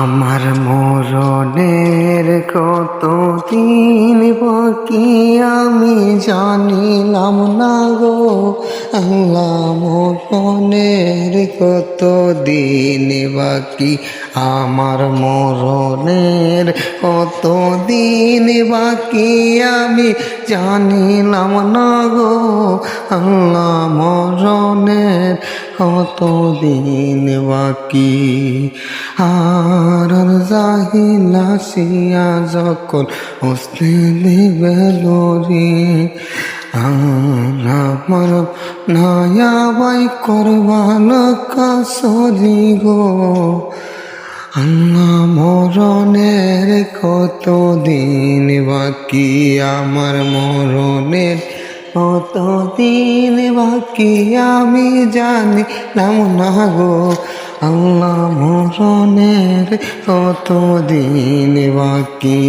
আমার মরণের কতদিন বাকি আমি জানিলাম না গো আল্লাহ। মরণের কতদিন বাকি আমার মরণের কতদিন বাকি আমি জানিলাম না গো আল্লাহ। মরণের কতদিন বাকি আর জাহিলা সিয়া যখন হস্তে দিবে লরি আমার নায়া বাই করবান কাসরি গো আল্লাহ। মরণের কতদিন বাকি আমার মরণের কতদিন বাকি আমি জানিলাম না গো আল্লাহ। মরণের কতদিন বাকি।